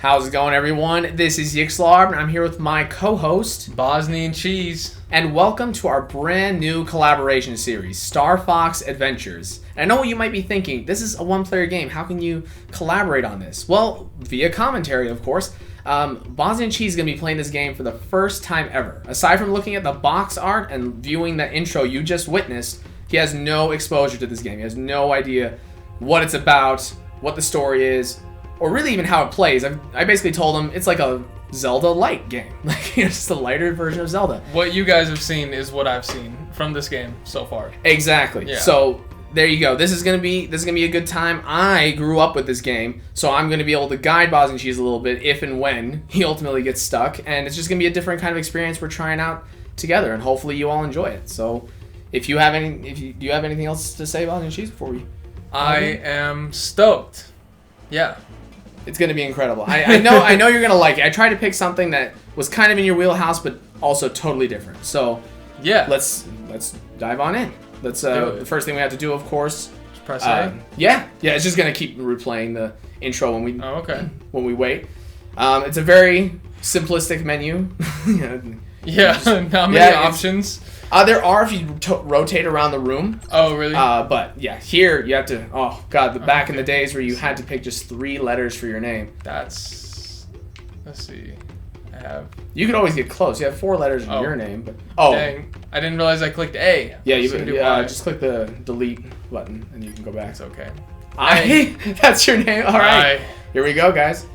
How's it going, everyone? This is Yxlarb, and I'm here with my co-host, Bosniancheese. And welcome to our brand new collaboration series, Star Fox Adventures. And I know what you might be thinking, this is a one-player game, how can you collaborate on this? Well, via commentary, of course. Bosniancheese is going to be playing this game for the first time ever. Aside from looking at the box art and viewing the intro you just witnessed, he has no exposure to this game. He has no idea what it's about, what the story is, or really even how it plays. I basically told him it's like a Zelda light game. Like, just a lighter version of Zelda. What you guys have seen is what I've seen from this game so far. Exactly. Yeah. So there you go. This is gonna be a good time. I grew up with this game, so I'm gonna be able to guide Bosniancheese a little bit if and when he ultimately gets stuck, and it's just gonna be a different kind of experience we're trying out together, and hopefully you all enjoy it. So if you have do you have anything else to say about Bosniancheese before we? I am stoked. Yeah. It's gonna be incredible. I know you're gonna like it. I tried to pick something that was kind of in your wheelhouse, but also totally different. So yeah, let's dive on in. Let's the first thing we have to do, of course. Just press A. Yeah. It's just gonna keep replaying the intro when we. Oh, okay. When we wait. It's a very simplistic menu. Yeah. Not many options. There are if you rotate around the room. Oh, really? But yeah, here you have to. Oh God, back in the days where you had to pick just 3 letters for your name. Let's see. I have. You could always get close. You have 4 letters in your name, but dang, I didn't realize I clicked A. Yeah, you just click the delete button and you can go back. It's okay. That's your name. All right, here we go, guys.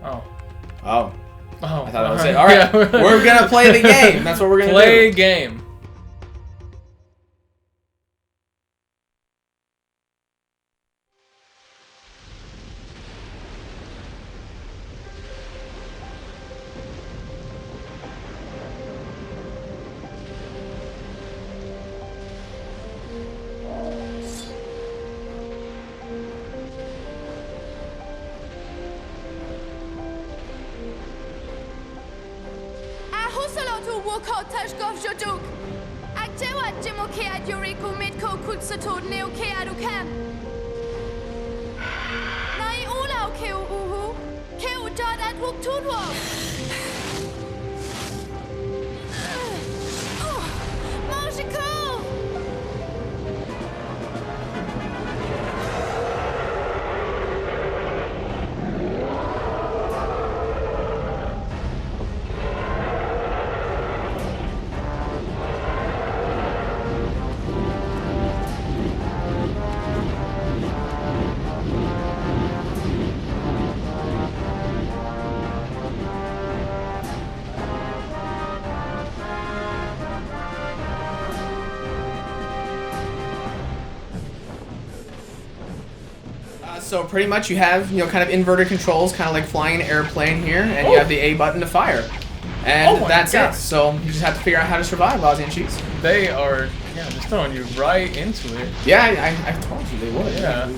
Oh. I thought that was it. All right, we're gonna play the game. That's what we're gonna play game. So pretty much you have, kind of inverted controls, kind of like flying an airplane here, and you have the A button to fire. And that's it. So you just have to figure out how to survive, Bosniancheese. They are, just throwing you right into it. Yeah, I told you they would. Yeah.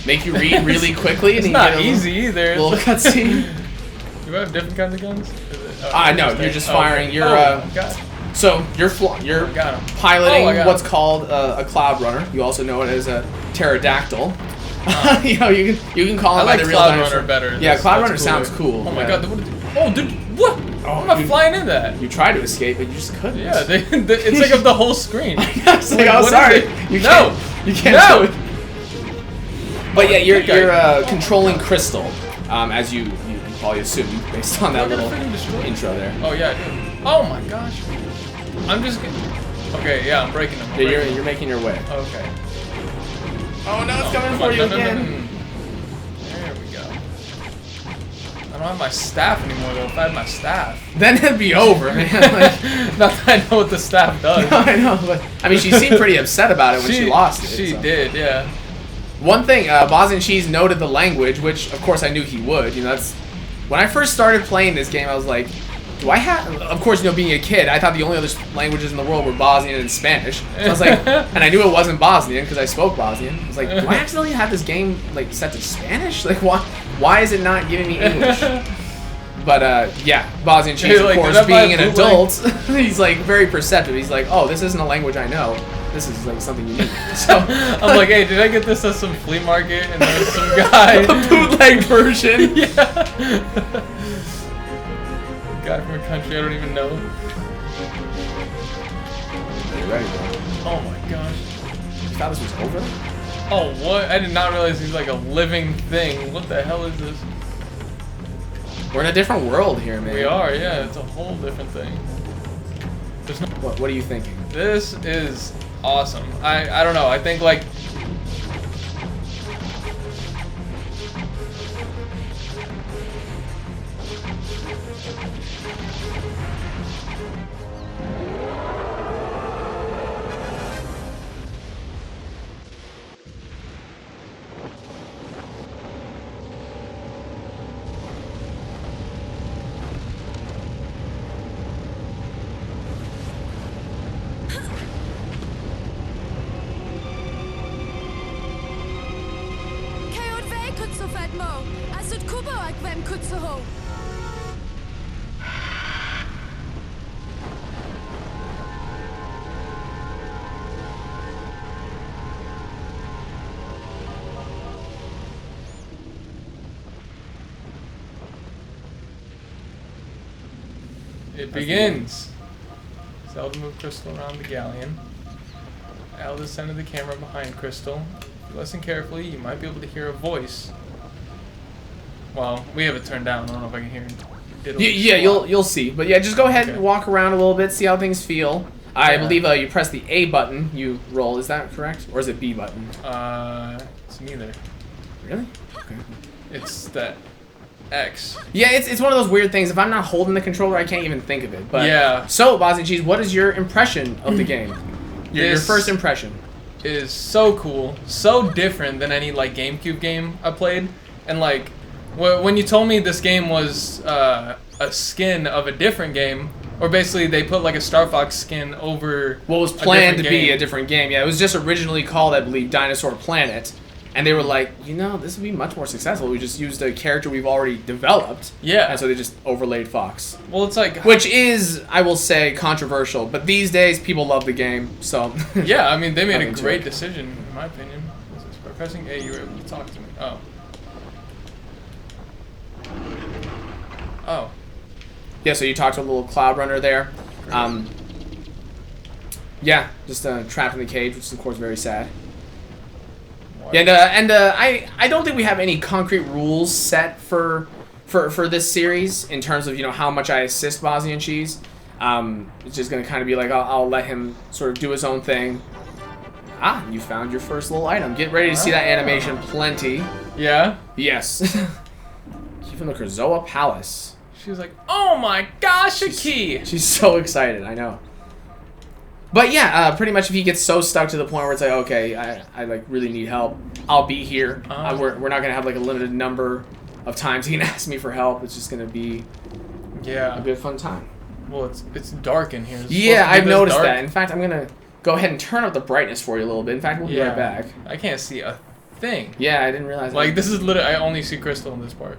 Make you read really quickly. It's and not you get easy either. Little cutscene. Do you have different kinds of guns? No, you're just firing. Okay. You're So you're piloting what's called a cloud runner. You also know it as a pterodactyl. You can call it by the real Cloud dinosaur. Runner better. Yeah, Cloud Runner sounds cool. Oh my god! Dude, what? I'm not flying in that. You tried to escape, but you just couldn't. Yeah, it's like up the whole scscreen. It's like, oh, sorry. You can't. No. But yeah, you're controlling Krystal, as you probably assume based on that little intro there. Oh yeah, I do. Oh my gosh. I'm just getting. Okay, yeah, I'm breaking them. You're making your way. Okay. Oh no, it's coming for you again. There we go. I don't have my staff anymore though. If I had my staff, then it'd be over, man. Not that I know what the staff does. No, I know, but I mean, she seemed pretty upset about it when she lost it. She did, yeah. One thing, Bosniancheese noted the language, which of course I knew he would. That's when I first started playing this game. I was like, do I have? Of course, being a kid, I thought the only other languages in the world were Bosnian and Spanish. So I was like, and I knew it wasn't Bosnian because I spoke Bosnian. I was like, do I accidentally have this game set to Spanish? Like, why is it not giving me English? But yeah, Bosniancheese, of course, being an adult, he's like very perceptive. He's like, oh, this isn't a language I know. this is like something unique. So I'm like, hey, did I get this at some flea market? And there was some guy. A bootleg version. Yeah. Guy from a country I don't even know. You ready, bro? Oh my gosh. You thought this was over? Oh, what? I did not realize he's like a living thing. What the hell is this? We're in a different world here, man. We are, yeah. It's a whole different thing. There's no. What are you thinking? This is awesome. I don't know. I think like. It begins. Zelda moved Krystal around the galleon. Al descended the camera behind Krystal. If you listen carefully, you might be able to hear a voice. Well, we have it turned down. I don't know if I can hear it. Yeah, you'll see. But yeah, just go ahead and walk around a little bit, see how things feel. I believe you press the A button, you roll. Is that correct? Or is it B button? It's neither. Really? Okay. It's that X. Yeah, it's one of those weird things. If I'm not holding the controller, I can't even think of it. But yeah. So, Bosniancheese, what is your impression of the game? Your first impression? Is so cool, so different than any like GameCube game I played, and like when you told me this game was a skin of a different game, or basically they put like a Star Fox skin over what was planned to be a different game. Yeah, it was just originally called, I believe, Dinosaur Planet. And they were like, you know, this would be much more successful. We just used a character we've already developed. Yeah. And so they just overlaid Fox. Well, it's like... Which is, I will say, controversial. But these days, people love the game, so... Yeah, I mean, they made a great decision, in my opinion. By pressing A, you were able to talk to me. Oh. Oh. Yeah, so you talked to a little Cloud Runner there. Yeah, just trapped in the cage, which is, of course, very sad. Yeah, and I don't think we have any concrete rules set for this series in terms of, you know, how much I assist Bosniancheese. It's just gonna kind of be like I'll let him sort of do his own thing. Ah, you found your first little item. Get ready to see that animation plenty. Yeah. Yes. Key from the Krazoa Palace. She was like, "Oh my gosh, a key!" She's so excited. I know. But yeah, pretty much if he gets so stuck to the point where it's like, okay, I like really need help, I'll be here. We're not gonna have like a limited number of times he can ask me for help. It's just gonna be a good fun time. Well, it's dark in here. Yeah, I've noticed that. In fact, I'm gonna go ahead and turn up the brightness for you a little bit. In fact, we'll be right back. I can't see a thing. Yeah, I didn't realize that. Like, this is literally, I only see Krystal in this part.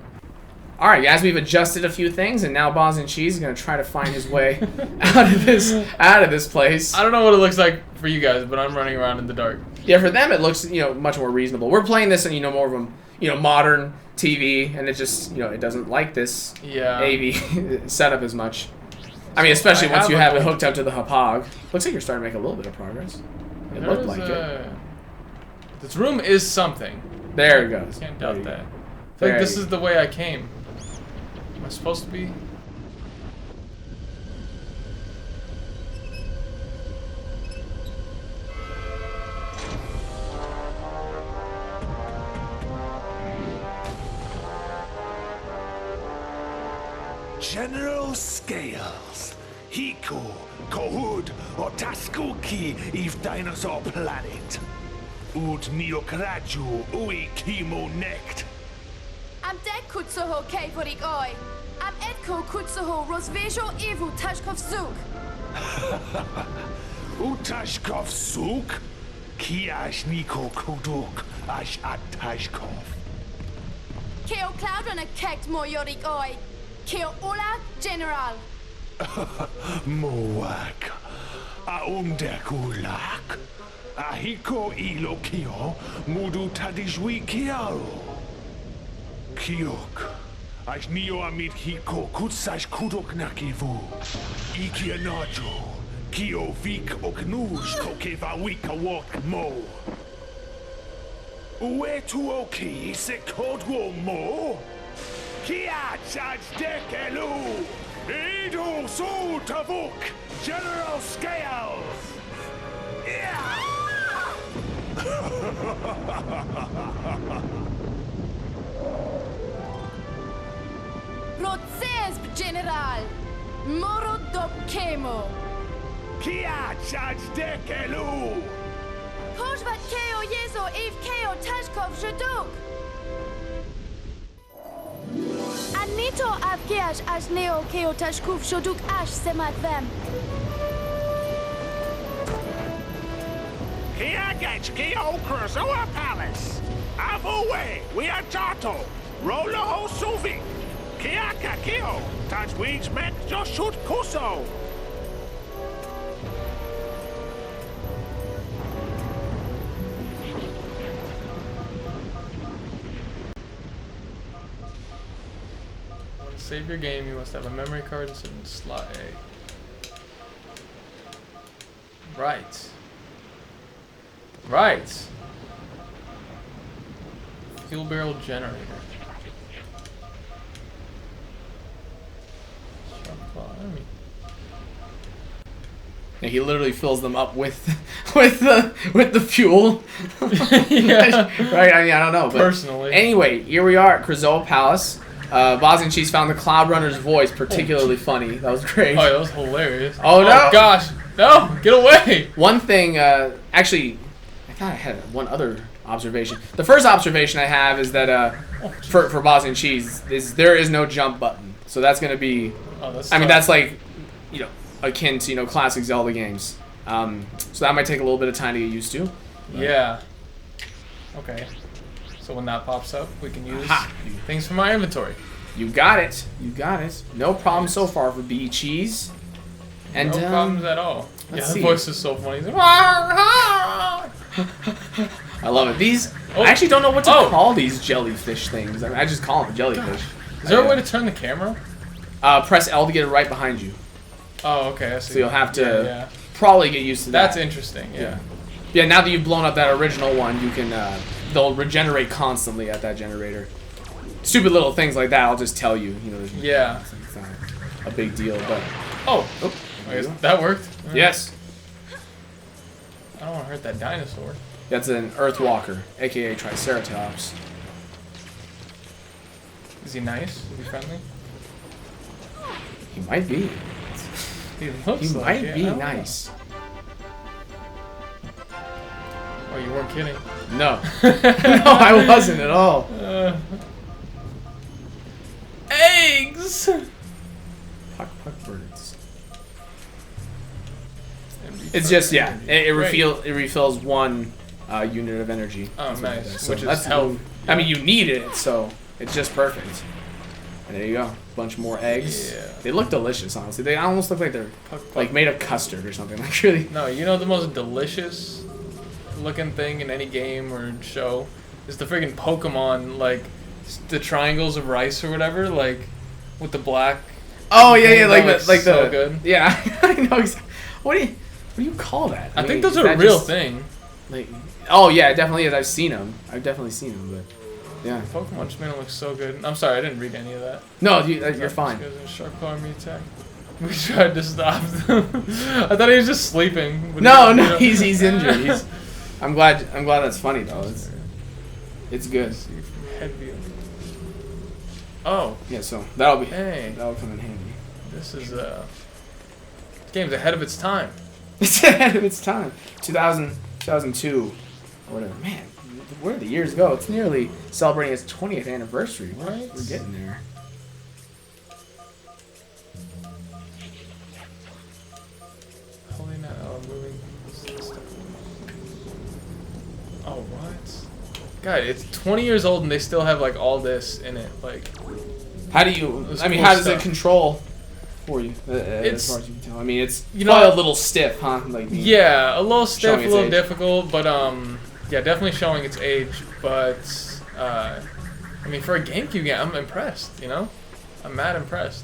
Alright guys, we've adjusted a few things, and now Bosniancheese is going to try to find his way out of this place. I don't know what it looks like for you guys, but I'm running around in the dark. Yeah, for them it looks, you know, much more reasonable. We're playing this in, you know, more of a, you know, modern TV, and it just, you know, it doesn't like this AV setup as much. I mean, especially once you have it hooked up to the Hapag. Looks like you're starting to make a little bit of progress. It looked like it. This room is something. There it goes. Can't doubt that. I feel like this is the way I came. Am I supposed to be? General Scales, Hiku, Kohud, or Taskuki, Eve Dinosaur Planet. Ud Miokraju, Ui Kimo Nekt. Am dek kutsuho kejporik oi. Am edko kutsuho rozvejo evu tashkov zuk. Utashkov Zuk? Kiash Niko Kuduk, Ash Atashkov. Keo Cloudrunner kekt moyorik oi. Keo Ola General. Moak. Aumdekulak. Ahiko ilo kio. Mudu tadijwi kiaro. Kiok. Aš nio amit hiko kutsaj kudok nakivu. Iki anajo. Kio vik oknuj kokeva wika wok mo. Ue tu oki se kodwo mo. Kia chaj dekelu. Idu su tavuk. General Scales. Yeah. Procesp General. Moro do Kemo. Kia chaj dekelu. Hožvat Keo Jezo Ev Keo Tashkov Zheduk. Anito Avgeash Ash Neo Keo Tashkov Zheduk Ash Sematvem. Kia gets Kio Krazoa Palace. Avowe, we are Jato. Rolo ho Suvik. Kia Kakio. Touch weeks met Joshut Kuso. To save your game, you must have a memory card and certain slot A. Right. Right. Fuel barrel generator. Sharp claw enemy. Yeah, he literally fills them up with the fuel. Yeah. Right? I mean, I don't know. But Personally. Anyway, here we are at Krazoa Palace. Bosniancheese found the Cloud Runner's voice particularly funny. That was great. Oh, that was hilarious. Oh, no. Gosh. No, get away. One thing, actually, I thought I had one other observation. The first observation I have is that for Bosniancheese, there is no jump button. So that's going to be, Oh, that's I mean, tough. that's like, akin to, classic Zelda games. So that might take a little bit of time to get used to. Yeah. Okay. So when that pops up, we can use Aha. things from our inventory. You got it. You got it. No problem so far for B Cheese. And No problems at all. Yeah, let's the see. voice is so funny. He's like, "Wah, I love it. These Oh. I actually don't know what to Oh. call these jellyfish things. I mean, I just call them jellyfish. Is there a way to turn the camera? Press L to get it right behind you. Oh, okay. I see. So you'll have to Yeah. probably get used to that. That's interesting. Yeah. Yeah, now that you've blown up that original one, you can they'll regenerate constantly at that generator. Stupid little things like that, I'll just tell you. Yeah. It's not a big deal, but Oh. I guess that worked. yes, I don't want to hurt that dinosaur. that's an Earthwalker, aka Triceratops. Is he nice? Is he friendly? He might be. He looks He like might it. be I don't know. nice. Oh, you weren't kidding. No, no, I wasn't at all. Eggs. Puck birds. It's just it refills one unit of energy. Oh, That's what it nice. does. Which is that's health. I mean, you need it, so it's just perfect. And there you go, bunch more eggs. Yeah. They look delicious, honestly. They almost look like they're Puck. like made of custard or something. Like really. No, you know the most delicious looking thing in any game or show is the friggin' Pokemon, like the triangles of rice or whatever, like with the black. Oh yeah, That like looks the so good. Yeah, I know exactly. What do you call that? I mean, think those is are a that real just, thing. Like, oh yeah, it definitely is. I've seen them, but yeah. Pokemon just made them look so good. I'm sorry, I didn't read any of that. No, you're fine. This guy's in sharp army attack. We tried to stop them. I thought he was just sleeping. but No, he- no, he's injured. I'm glad that's funny though. It's good. See from head view. Oh, Yeah, so hey, that'll come in handy. this is this game's ahead of its time. It's ahead of its time. 2002 or whatever. Man, where did the years go? It's nearly celebrating its 20th anniversary. Right. We're getting there. Holy no, moving stuff. Oh, what? God, it's 20 years old and they still have like all this in it. Like, How do you? That's I mean, cool how does stuff. it control? for you, as far as you can tell. I mean, it's you probably know, a little stiff, huh? Like yeah, a little stiff, a little age. difficult, but yeah, definitely showing its age. But I mean, for a GameCube game, I'm impressed. You know, I'm mad impressed.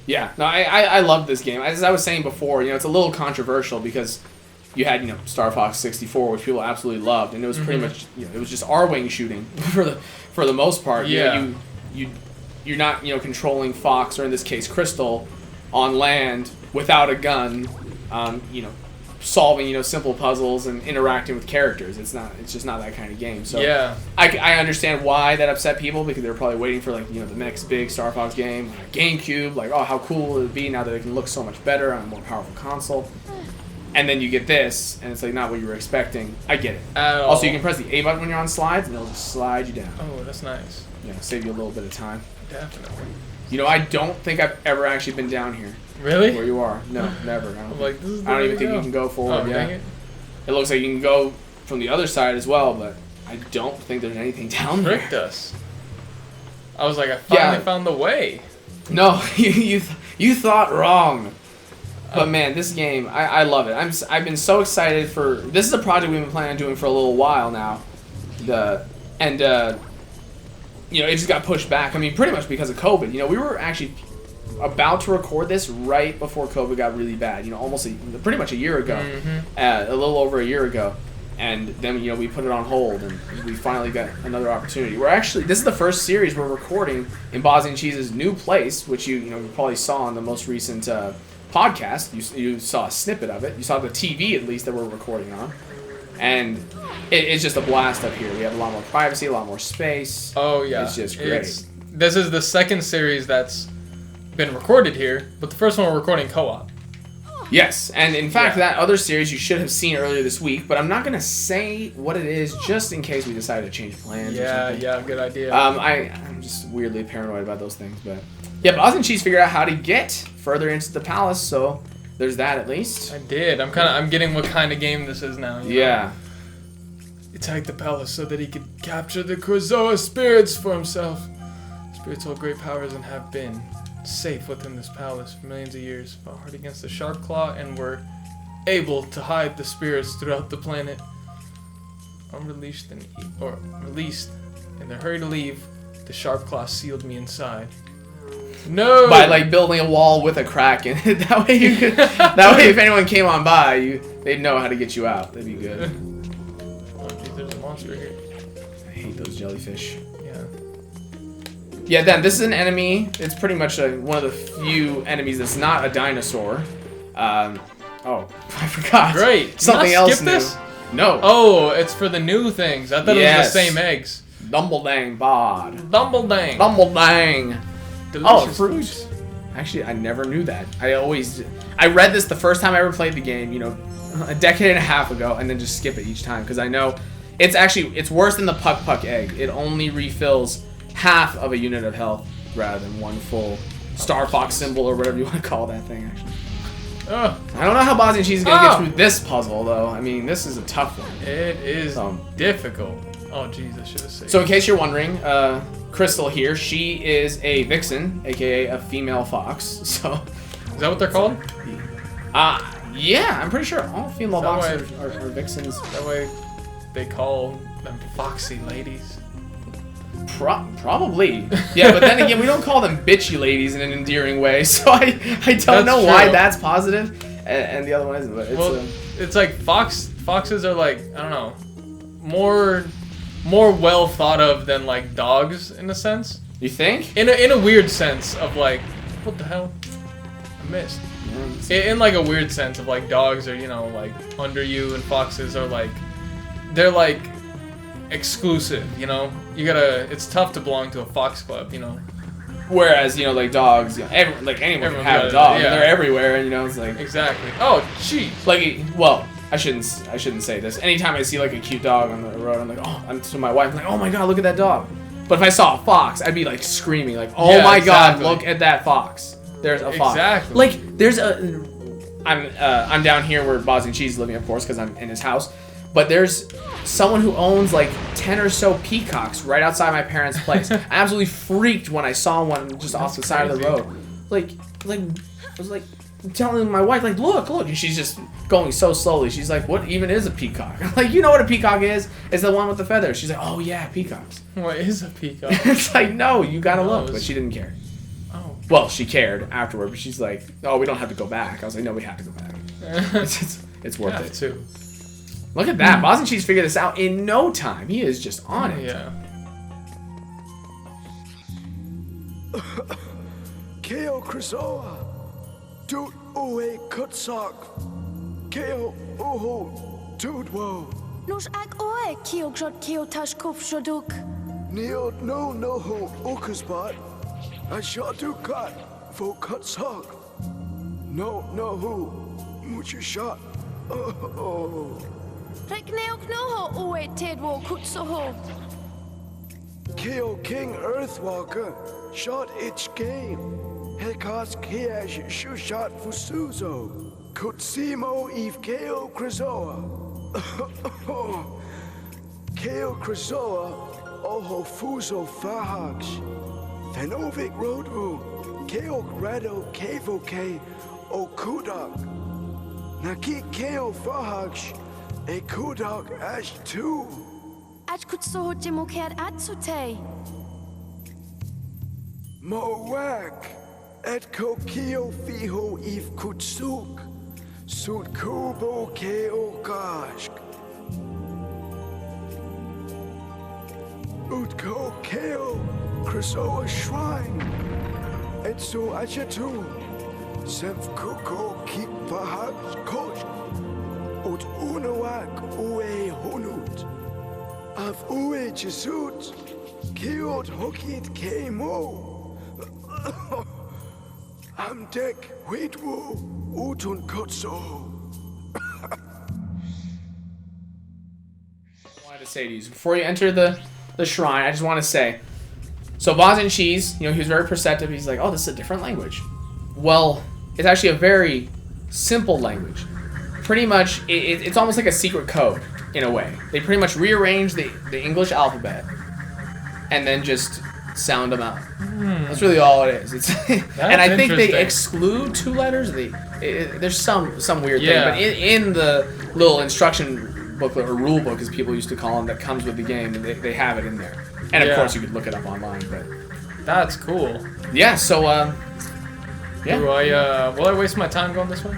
Yeah, no, I love this game. As I was saying before, you know, it's a little controversial because you had, you know, Star Fox 64, which people absolutely loved, and it was pretty much, you know, it was just R-wing shooting for the most part. Yeah. You know, you're not, you know, controlling Fox, or in this case Krystal, on land without a gun, you know, solving, you know, simple puzzles and interacting with characters. It's just not that kind of game. So Yeah. I understand why that upset people, because they're probably waiting for, like, you know, the next big Star Fox game, like GameCube, like, oh, how cool will it be now that it can look so much better on a more powerful console. And then you get this, and it's like not what you were expecting. I get it. Also, you can press the A button when you're on slides, and it'll just slide you down. Oh, that's nice. Yeah, save you a little bit of time. Definitely. You know, I don't think I've ever actually been down here. Really? Where you are. No, never. I'm like, this is the I don't way even to think go. you can go forward. Oh, Yeah. dang it. It looks like you can go from the other side as well, but I don't think there's anything down there. Tricked us. I was like, I finally found the way. No, you thought wrong. But man, this game, I love it. I've been so excited for this. Is a project we've been planning on doing for a little while now. You know, it just got pushed back. I mean, pretty much because of COVID. You know, we were actually about to record this right before COVID got really bad. You know, pretty much a year ago, a little over a year ago. And then, you know, we put it on hold, and we finally got another opportunity. This is the first series we're recording in Bosniancheese's new place, which you probably saw on the most recent podcast. You saw a snippet of it. You saw the TV, at least, that we're recording on. And it's just a blast up here. We have a lot more privacy, a lot more space. Oh, yeah. It's just great. This is the second series that's been recorded here, but the first one we're recording co-op. Yes, and in fact, that other series you should have seen earlier this week, but I'm not going to say what it is just in case we decide to change plans or something. Yeah, good idea. I'm just weirdly paranoid about those things, but yeah, Bosniancheese figured out how to get further into the palace, so there's that at least. I did. I'm getting what kind of game this is now. You Yeah. know? Attacked the palace so that he could capture the Krazoa Spirits for himself. Spirits hold great powers and have been safe within this palace for millions of years. Fought hard against the Sharp Claw and were able to hide the spirits throughout the planet. Released in their hurry to leave, the Sharp Claw sealed me inside. No! By like building a wall with a crack in it. That way you could. That way, if anyone came on by, they'd know how to get you out. That'd be good. Oh, geez, there's a monster here. I hate those jellyfish. Yeah. Yeah, then this is an enemy. It's pretty much one of the few enemies that's not a dinosaur. Oh, I forgot. Great. Something Did you not else skip new. this? No. Oh, it's for the new things. I thought it was the same eggs. Dumbledang bod. Dumbledang. Dumbledang. Delicious fruit. Actually, I never knew that. I read this the first time I ever played the game, you know, a decade and a half ago, and then just skip it each time because I know it's worse than the Puck egg. It only refills half of a unit of health rather than one full Star Fox symbol or whatever you want to call that thing. Actually, I don't know how Bosniancheese is gonna get through this puzzle though. I mean, this is a tough one. It is difficult. Oh, jeez, I should have said. So, in case you're wondering, Krystal here, she is a vixen, aka a female fox. So, is that what they're called? Yeah, I'm pretty sure all female foxes are vixens. That way, they call them foxy ladies. Probably. Yeah, but then again, we don't call them bitchy ladies in an endearing way, so I don't know why that's positive and the other one isn't. But it's like foxes are like, I don't know, more well thought of than like dogs in a sense. You think? In a weird sense of like, what the hell? I missed. In like a weird sense of like dogs are, you know, like under you, and foxes are like, they're like exclusive, you know? It's tough to belong to a fox club, you know? Whereas, you know, like dogs, you know, anyone can have a dog. Yeah. They're everywhere, and you know, it's like... Exactly. Oh, jeez. Like, well, I shouldn't say this. Anytime I see like a cute dog on the road, I'm like, to my wife, I'm like, oh my god, look at that dog. But if I saw a fox, I'd be like screaming, like, oh my god, look at that fox. There's a fox. Exactly. Like, there's I'm down here where Bosniancheese is living, of course, because I'm in his house. But there's someone who owns like 10 or so peacocks right outside my parents' place. I absolutely freaked when I saw one just off the side of the road. Like was like telling my wife, like, look, and she's just going so slowly. She's like, what even is a peacock? I'm like, you know what a peacock is? It's the one with the feathers. She's like, oh yeah, peacocks. What is a peacock? It's like, no, you gotta look. But she didn't care. Oh. Well, she cared afterward, but she's like, oh, we don't have to go back. I was like, no, we have to go back. It's worth it. Too. Look at that. Bosniancheese figured this out in no time. He is just on it. Yeah. Keo Krazoa, Dut Uwe Kutsak, Keo Uho, Dudwo, Nos ag oe kio grot kio tash kuf shoduk. Neo no ho Ukasbat, Ashatu Kat, Fo Kutsak, no hu, Mucha shot, oh. Rek neok noho oe tedwo kutsoho. Keo King Earthwalker, shot its game. Hekas Kiash Shushat Fusuzo, Kutsimo Eve Keo Krazoa. Keo Krazoa, Oho Fuso Fahax, Fenovic Rodu, Keo Grado Kevoke, O Kudak. Naki Keo Fahax, A Kudak Ash 2. Ach kutsoho jimokert atsute. Moak, et kokio fiho if kutsuk, sud kubo keo kashk. Utko keo, Krazoa shrine, et so achatu, semf kuko keep pahak kosh, ut unawak ue hunut, av ue jesut, kiot hokit kemo. I'm Deck Huitwu Utun Kotso. I wanted to say to you before you enter the shrine, I just want to say, so Bosniancheese, he was very perceptive. He's like, oh, this is a different language. Well, it's actually a very simple language. Pretty much, it's almost like a secret code in a way. They pretty much rearrange the English alphabet and then just sound them out. That's really all it is. And I think they exclude 2 letters. There's some weird thing, but in the little instruction booklet or rule book, as people used to call them, that comes with the game, they have it in there. And of course, you could look it up online. But that's cool. Yeah. So yeah. Will I waste my time going this way?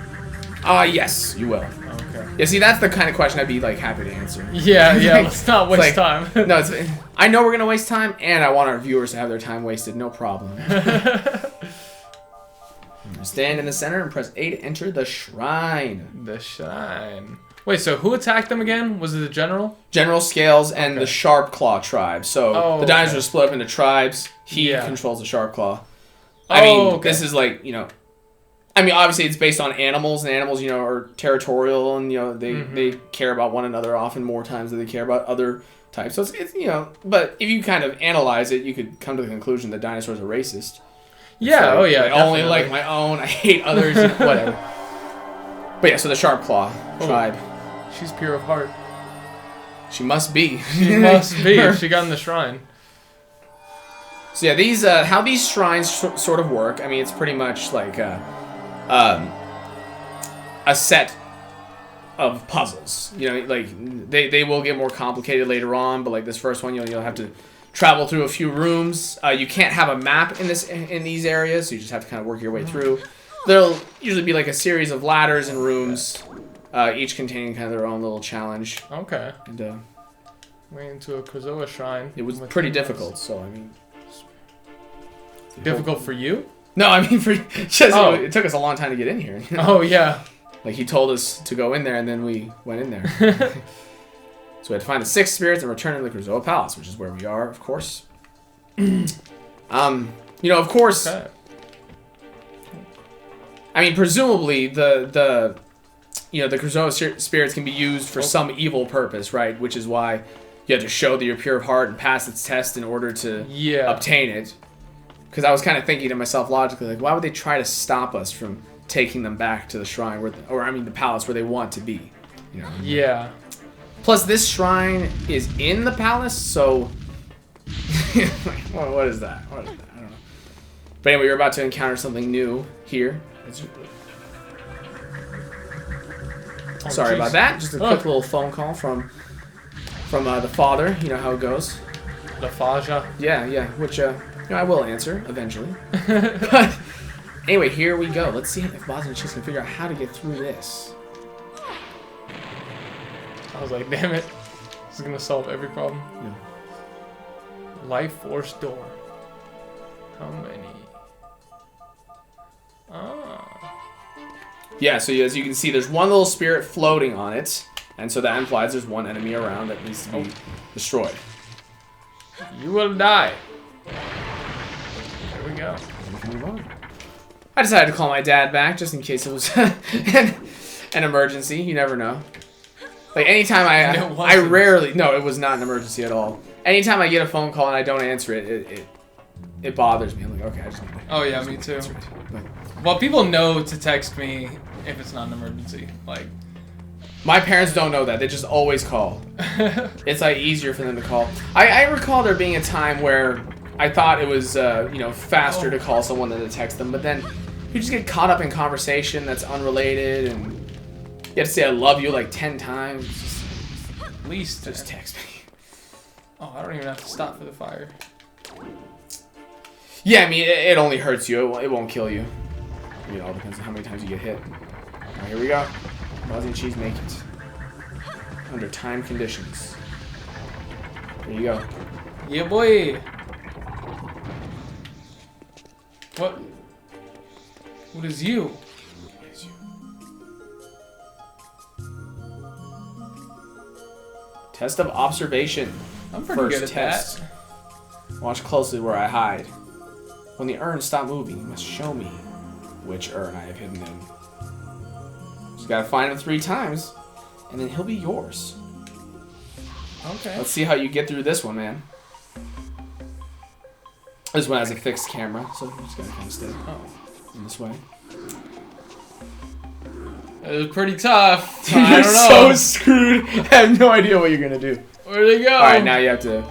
Yes, you will. Okay. Yeah, see, that's the kind of question I'd be like happy to answer. Yeah, let's not waste time. No, I know we're gonna waste time, and I want our viewers to have their time wasted. No problem. Stand in the center and press A to enter the shrine. The shrine. Wait, so who attacked them again? Was it the general? General Scales and the Sharp Claw tribe. So the dinosaurs are split up into tribes. He controls the Sharp Claw. I mean, this is like, I mean, obviously it's based on animals, and animals, are territorial, and, they care about one another often more times than they care about other types. So it's but if you kind of analyze it, you could come to the conclusion that dinosaurs are racist. Yeah, so, I only like my own, I hate others, whatever. But yeah, so the Sharp Claw tribe. She's pure of heart. She must be. She must be if she got in the shrine. So yeah, these how these shrines sort of work. I mean, it's pretty much like a set of puzzles. Like they will get more complicated later on, but like this first one, you'll have to travel through a few rooms. You can't have a map in these areas, so you just have to kind of work your way through. There'll usually be like a series of ladders and rooms, each containing kind of their own little challenge. Okay. And way into a Krazoa shrine. It was pretty difficult, so I mean. Difficult for you? No, I mean it took us a long time to get in here. Oh yeah. Like he told us to go in there, and then we went in there. So we had to find the 6 spirits and return to the Krazoa Palace, which is where we are, of course. Of course. Okay. I mean, presumably the Krazoa spirits can be used for some evil purpose, right? Which is why you have to show that you're pure of heart and pass its test in order to obtain it. Because I was kind of thinking to myself logically, like, why would they try to stop us from taking them back to the shrine, the palace where they want to be? Yeah. Plus, this shrine is in the palace, so what is that? I don't know. But anyway, you're about to encounter something new here. Sorry about that. Just a quick little phone call from the father. You know how it goes. The Faja. Yeah. Which I will answer eventually. But anyway, here we go. Let's see if Bosniancheese can figure out how to get through this. I was like, damn it. This is gonna solve every problem. Yeah. Life force door. How many? Yeah, so as you can see, there's one little spirit floating on it, and so that implies there's one enemy around that needs to be destroyed. You will die. There we go. I decided to call my dad back just in case it was an emergency. You never know. Like anytime I rarely, no, it was not an emergency at all. Anytime I get a phone call and I don't answer it, it bothers me. I'm like, okay, I just need to. Oh yeah, me too. But, well, people know to text me if it's not an emergency. Like, my parents don't know that. They just always call. It's like easier for them to call. I recall there being a time where I thought it was faster to call someone than to text them, but then you just get caught up in conversation that's unrelated, and you have to say I love you like 10 times. at least Just text me. Oh, I don't even have to stop for the fire. Yeah, I mean, it only hurts you. It won't kill you. It all depends on how many times you get hit. Alright, here we go. Bosniancheese make it. Under time conditions. There you go. Yeah, boy. What? What is you? Test of observation. I'm pretty good at that. Watch closely where I hide. When the urns stop moving, you must show me which urn I have hidden in. Just gotta find him 3 times, and then he'll be yours. Okay. Let's see how you get through this one, man. This one has a fixed camera, so you just gotta kind of stay in this way. It was pretty tough. Dude, I you're don't know. so screwed. I have no idea what you're gonna do. Where'd they go? All right, now you have to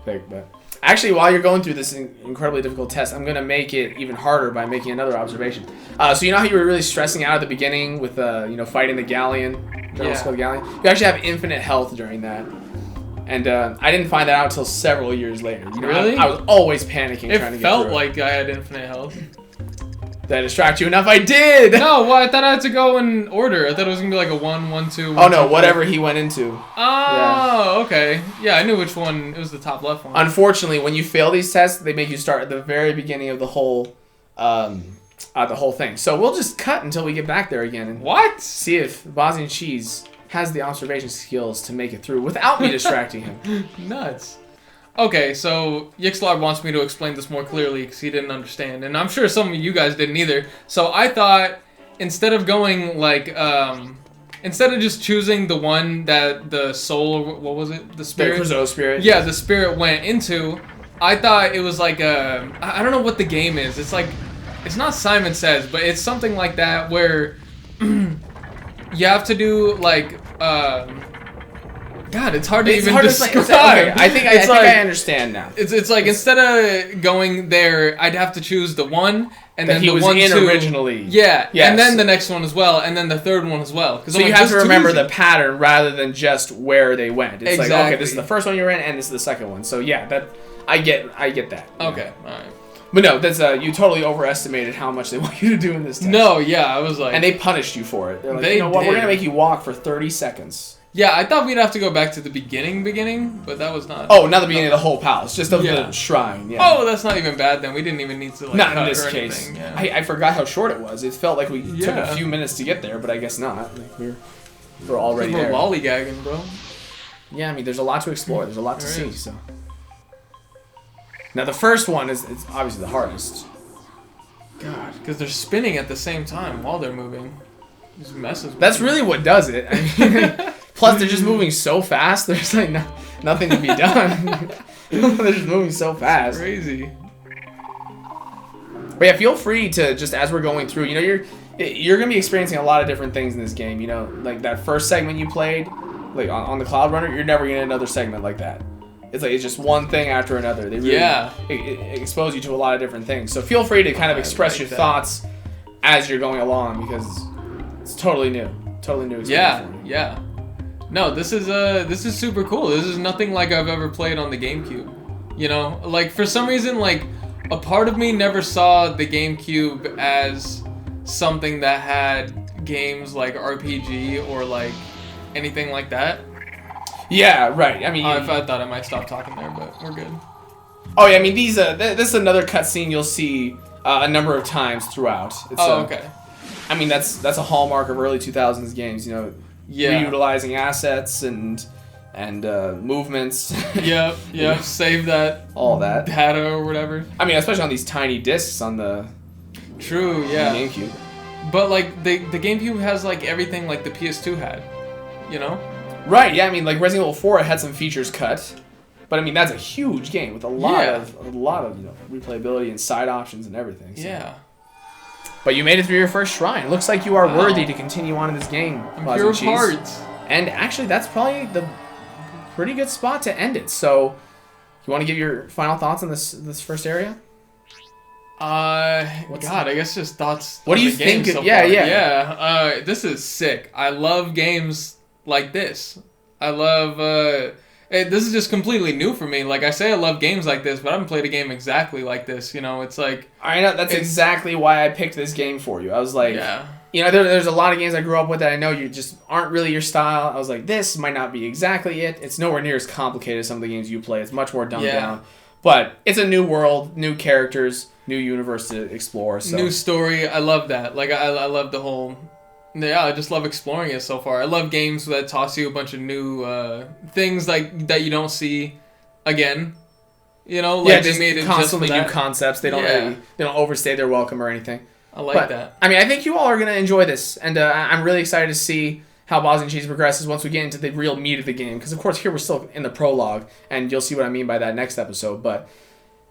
pick. But actually, while you're going through this incredibly difficult test, I'm gonna make it even harder by making another observation. So you know how you were really stressing out at the beginning with fighting the galleon, the galleon. You actually have infinite health during that. And I didn't find that out until several years later. You know, really? I was always panicking trying to get through it. It felt like I had infinite health. Did I distract you enough? I did! No, well, I thought I had to go in order. I thought it was going to be like a 1, 1, 2, 1, Oh, no, 2, whatever he went into. Oh, okay. Yeah, I knew which one. It was the top left one. Unfortunately, when you fail these tests, they make you start at the very beginning of the whole thing. So we'll just cut until we get back there again. And what? See if Bosniancheese has the observation skills to make it through without me distracting him. Nuts. Okay, so Yxlarb wants me to explain this more clearly because he didn't understand, and I'm sure some of you guys didn't either. So I thought instead of going like, instead of just choosing the one that the soul, what was it, the spirit, The Krazoa Spirit. yeah, the spirit went into, I thought it was like I don't know what the game is. It's like, it's not Simon Says, but it's something like that where you have to do like. God, it's hard to even describe. Okay, I think I understand now. It's like instead of going there, I'd have to choose the one and That then he the was one in two. originally. Yeah, Yes. and then the next one as well, and then the third one as well. So you have to remember the pattern rather than just where they went. It's like, okay, this is the first one you were in, and this is the second one. So yeah, that I get that. Okay, all right. But no, that's you totally overestimated how much they want you to do in this test. No, yeah, I was like, And they punished you for it. They're like, They you know what, we're did. gonna make you walk for 30 seconds. yeah, I thought we'd have to go back to the beginning, but that was not. Oh, not the beginning of the whole palace, just of Yeah. the shrine. Yeah. Oh, that's not even bad then. We didn't even need to like. Not in cut this or case. anything, yeah. I forgot how short it was. It felt like we took Yeah. a few minutes to get there, but I guess not. Like we're already We're there. lollygagging, bro. Yeah, I mean, there's a lot to explore. There's a lot to There see. is. So now the first one it's obviously the hardest. God, because they're spinning at the same time while they're moving. Just messes with That's me. really what does it. I mean, plus, they're just moving so fast. There's like nothing to be done. They're just moving so fast. crazy. But yeah, feel free to just as we're going through. You know, you're gonna be experiencing a lot of different things in this game. You know, like that first segment you played, like on the Cloud Runner, you're never gonna get another segment like that. It's just one thing after another. They really expose you to a lot of different things. So feel free to kind of express like your that. thoughts as you're going along because it's totally new experience Yeah, for you. yeah. No, this is super cool. This is nothing like I've ever played on the GameCube. You know, like for some reason, like a part of me never saw the GameCube as something that had games like RPG or like anything like that. Yeah, right. I mean, I thought I might stop talking there, but we're good. oh yeah, I mean these. This is another cutscene you'll see a number of times throughout. It's, Okay. I mean that's a hallmark of early 2000s games. You know, Yeah. reutilizing assets and movements. Yep. Save that. All that. Data or whatever. I mean, especially on these tiny discs on the True. Yeah. GameCube. But like the GameCube has like everything like the PS2 had. You know. Right. Yeah. I mean, like Resident Evil 4 it had some features cut, but I mean that's a huge game with a lot of replayability and side options and everything. So. Yeah. But you made it through your first shrine. Looks like you are worthy to continue on in this game. I'm pure parts. And actually, that's probably the pretty good spot to end it. So, you want to give your final thoughts on this first area? I guess just thoughts. What do you think? Yeah. This is sick. I love games like this. I love. This is just completely new for me. Like I say, I love games like this, but I haven't played a game exactly like this. You know, it's like. I know that's exactly why I picked this game for you. I was like, yeah. You know, there's a lot of games I grew up with that I know you just aren't really your style. I was like, this might not be exactly it. It's nowhere near as complicated as some of the games you play. It's much more dumbed down. But it's a new world, new characters, new universe to explore. So. New story. I love that. Like I love the whole. Yeah, I just love exploring it so far. I love games that toss you a bunch of new things like that you don't see again. You know, like just they made it constantly just for new that. concepts. They don't they don't overstay their welcome or anything. I like that. I mean, I think you all are going to enjoy this, and I'm really excited to see how Bosniancheese progresses once we get into the real meat of the game. Because, of course, here we're still in the prologue, and you'll see what I mean by that next episode. But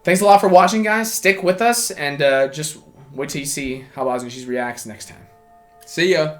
thanks a lot for watching, guys. Stick with us, and just wait till you see how Bosniancheese reacts next time. See ya.